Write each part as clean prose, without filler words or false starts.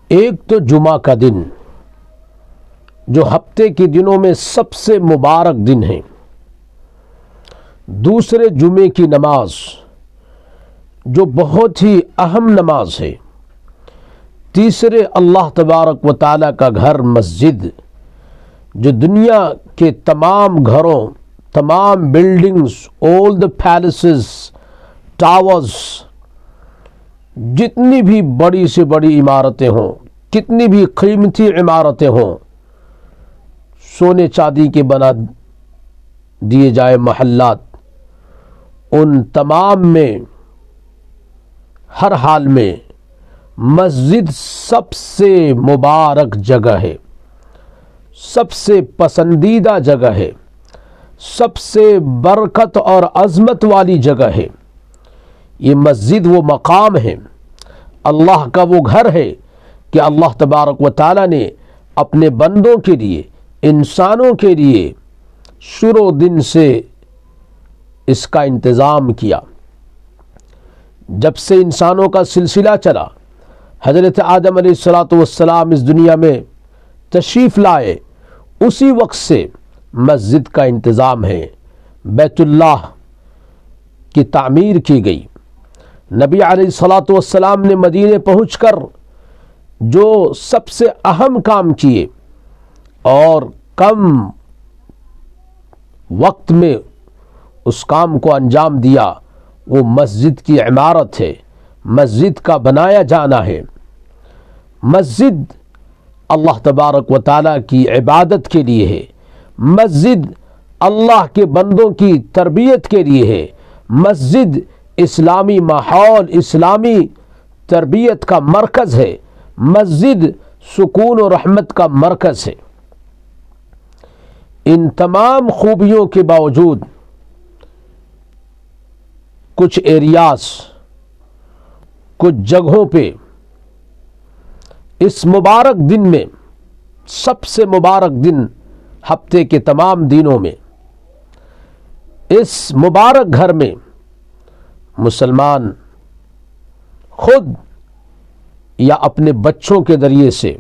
ایک تو جمعہ کا دن جو ہفتے کے دنوں میں سب سے مبارک دن ہے، دوسرے جمعے کی نماز جو بہت ہی اہم نماز ہے، تیسرے اللہ تبارک و تعالیٰ کا گھر مسجد جو دنیا کے تمام گھروں، تمام buildings, all the places, towers, جتنی بھی بڑی سے بڑی عمارتیں ہوں، کتنی بھی قیمتی عمارتیں ہوں، سونے چاندی کے بنا دیے جائے محلات، ان تمام میں ہر حال میں مسجد سب سے مبارک جگہ ہے، سب سے پسندیدہ جگہ ہے، سب سے برکت اور عظمت والی جگہ ہے۔ یہ مسجد وہ مقام ہے، اللہ کا وہ گھر ہے کہ اللہ تبارک و تعالیٰ نے اپنے بندوں کے لیے، انسانوں کے لیے شروع دن سے اس کا انتظام کیا۔ جب سے انسانوں کا سلسلہ چلا، حضرت آدم علیہ السلام اس دنیا میں تشریف لائے، اسی وقت سے مسجد کا انتظام ہے، بیت اللہ کی تعمیر کی گئی۔ نبی علیہ السلام نے مدینے پہنچ کر جو سب سے اہم کام کیے اور کم وقت میں اس کام کو انجام دیا، وہ مسجد کی عمارت ہے، مسجد کا بنایا جانا ہے۔ مسجد اللہ تبارک و تعالیٰ کی عبادت کے لیے ہے، مسجد اللہ کے بندوں کی تربیت کے لیے ہے، مسجد اسلامی ماحول، اسلامی تربیت کا مرکز ہے، مسجد سکون و رحمت کا مرکز ہے۔ ان تمام خوبیوں کے باوجود کچھ ایریاز، کچھ جگہوں پہ اس مبارک دن میں، سب سے مبارک دن ہفتے کے تمام دنوں میں، اس مبارک گھر میں مسلمان خود یا اپنے بچوں کے ذریعے سے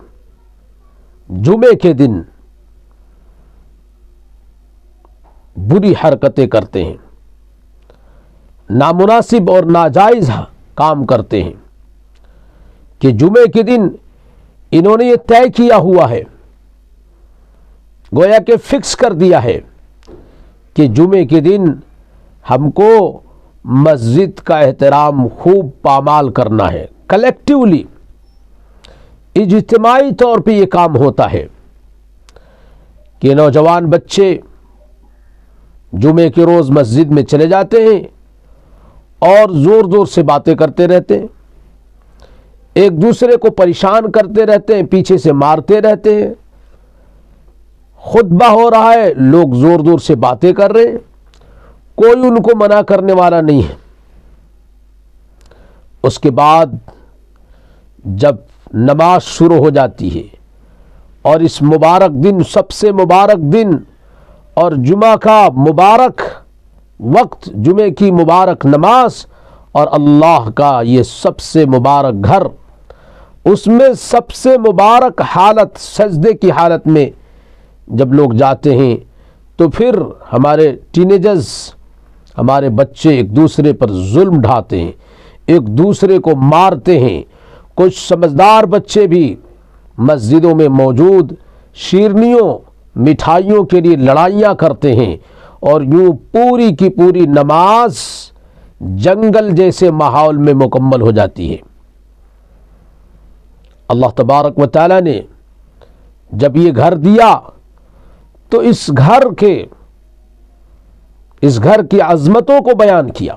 جمعے کے دن بری حرکتیں کرتے ہیں، نامناسب اور ناجائز کام کرتے ہیں کہ جمعے کے دن انہوں نے یہ طے کیا ہوا ہے، گویا کہ فکس کر دیا ہے کہ جمعے کے دن ہم کو مسجد کا احترام خوب پامال کرنا ہے۔ کلیکٹیولی، اجتماعی طور پہ یہ کام ہوتا ہے کہ نوجوان بچے جمعے کے روز مسجد میں چلے جاتے ہیں اور زور زور سے باتیں کرتے رہتے ہیں، ایک دوسرے کو پریشان کرتے رہتے ہیں، پیچھے سے مارتے رہتے ہیں۔ خطبہ ہو رہا ہے، لوگ زور زور سے باتیں کر رہے ہیں، کوئی ان کو منع کرنے والا نہیں ہے۔ اس کے بعد جب نماز شروع ہو جاتی ہے اور اس مبارک دن، سب سے مبارک دن اور جمعہ کا مبارک وقت، جمعے کی مبارک نماز اور اللہ کا یہ سب سے مبارک گھر، اس میں سب سے مبارک حالت سجدے کی حالت میں جب لوگ جاتے ہیں تو پھر ہمارے ٹینیجرز، ہمارے بچے ایک دوسرے پر ظلم ڈھاتے ہیں، ایک دوسرے کو مارتے ہیں۔ کچھ سمجھدار بچے بھی مسجدوں میں موجود شیرنیوں، مٹھائیوں کے لیے لڑائیاں کرتے ہیں، اور یوں پوری کی پوری نماز جنگل جیسے ماحول میں مکمل ہو جاتی ہے۔ اللہ تبارک و تعالیٰ نے جب یہ گھر دیا تو اس گھر کی عظمتوں کو بیان کیا۔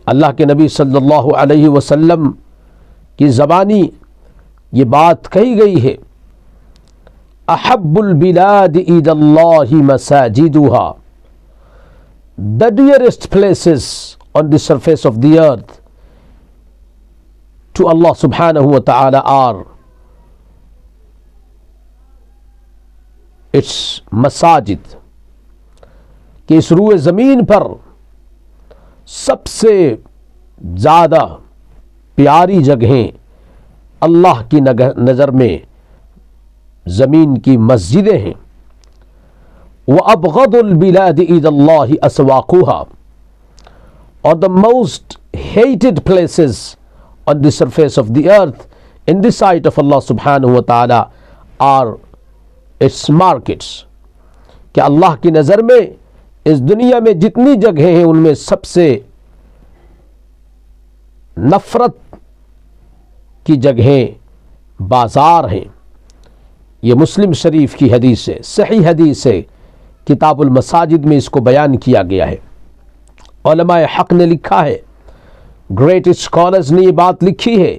اللہ کے نبی صلی اللہ علیہ وسلم کی زبانی یہ بات کہی گئی ہے، احب البلاد الی اللہ مساجدها، the dearest places on the surface of the earth to Allah subhanahu wa ta'ala are its مساجد، کہ اس روئے زمین پر سب سے زیادہ پیاری جگہیں اللہ کی نظر میں زمین کی مسجدیں ہیں. وَأَبْغَضُ الْبِلَادِ إِلَى اللَّهِ أَسْوَاقُهَا, or the most hated places on the surface of the earth in the sight of Allah subhanahu wa ta'ala are its markets. کہ اللہ کی نظر میں اس دنیا میں جتنی جگہیں ہیں ان میں سب سے نفرت کی جگہیں بازار ہیں. یہ مسلم شریف کی حدیث ہے, صحیح حدیث ہے, کتاب المساجد میں اس کو بیان کیا گیا ہے. علماء حق نے لکھا ہے, گریٹ اسکالرز نے یہ بات لکھی ہے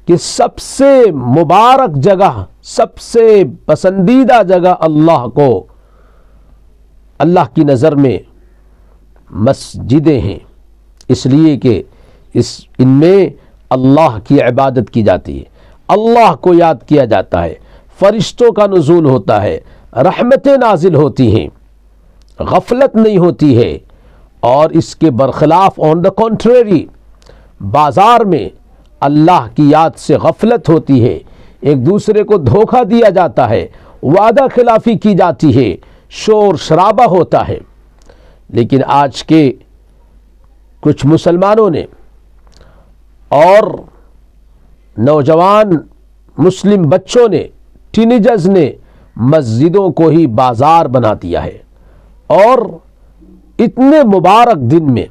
کہ سب سے مبارک جگہ, سب سے پسندیدہ جگہ اللہ کو, اللہ کی نظر میں مسجدیں ہیں, اس لیے کہ ان میں اللہ کی عبادت کی جاتی ہے, اللہ کو یاد کیا جاتا ہے, فرشتوں کا نزول ہوتا ہے, رحمتیں نازل ہوتی ہیں, غفلت نہیں ہوتی ہے. اور اس کے برخلاف آن دا کنٹریری بازار میں اللہ کی یاد سے غفلت ہوتی ہے, ایک دوسرے کو دھوکہ دیا جاتا ہے, وعدہ خلافی کی جاتی ہے, شور شرابہ ہوتا ہے. لیکن آج کے کچھ مسلمانوں نے اور نوجوان مسلم بچوں نے, ٹینیجرز نے مسجدوں کو ہی بازار بنا دیا ہے, اور اتنے مبارک دن میں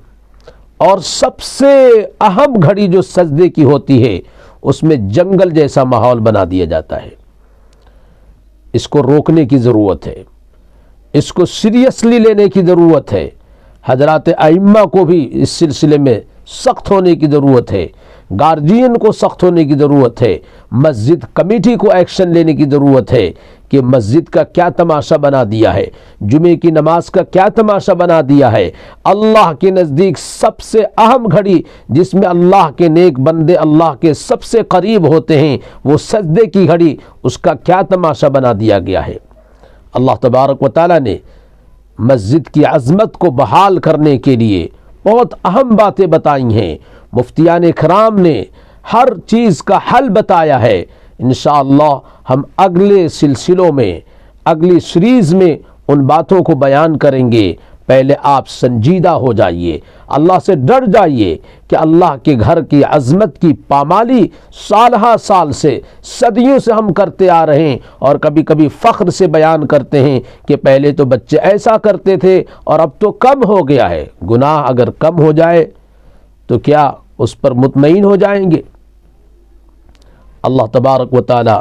اور سب سے اہم گھڑی جو سجدے کی ہوتی ہے اس میں جنگل جیسا ماحول بنا دیا جاتا ہے. اس کو روکنے کی ضرورت ہے, اس کو سیریسلی لینے کی ضرورت ہے. حضرات ائمہ کو بھی اس سلسلے میں سخت ہونے کی ضرورت ہے, گارجین کو سخت ہونے کی ضرورت ہے, مسجد کمیٹی کو ایکشن لینے کی ضرورت ہے کہ مسجد کا کیا تماشا بنا دیا ہے, جمعے کی نماز کا کیا تماشا بنا دیا ہے. اللہ کے نزدیک سب سے اہم گھڑی جس میں اللہ کے نیک بندے اللہ کے سب سے قریب ہوتے ہیں, وہ سجدے کی گھڑی, اس کا کیا تماشا بنا دیا گیا ہے. اللہ تبارک و تعالی نے مسجد کی عظمت کو بحال کرنے کے لیے بہت اہم باتیں بتائی ہیں. مفتیان کرام نے ہر چیز کا حل بتایا ہے. انشاءاللہ ہم اگلے سلسلوں میں, اگلی سیریز میں ان باتوں کو بیان کریں گے. پہلے آپ سنجیدہ ہو جائیے, اللہ سے ڈر جائیے کہ اللہ کے گھر کی عظمت کی پامالی سالہ سال سے, صدیوں سے ہم کرتے آ رہے ہیں, اور کبھی کبھی فخر سے بیان کرتے ہیں کہ پہلے تو بچے ایسا کرتے تھے اور اب تو کم ہو گیا ہے. گناہ اگر کم ہو جائے تو کیا اس پر مطمئن ہو جائیں گے؟ اللہ تبارک و تعالی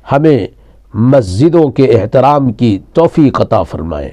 ہمیں مسجدوں کے احترام کی توفیق عطا فرمائے.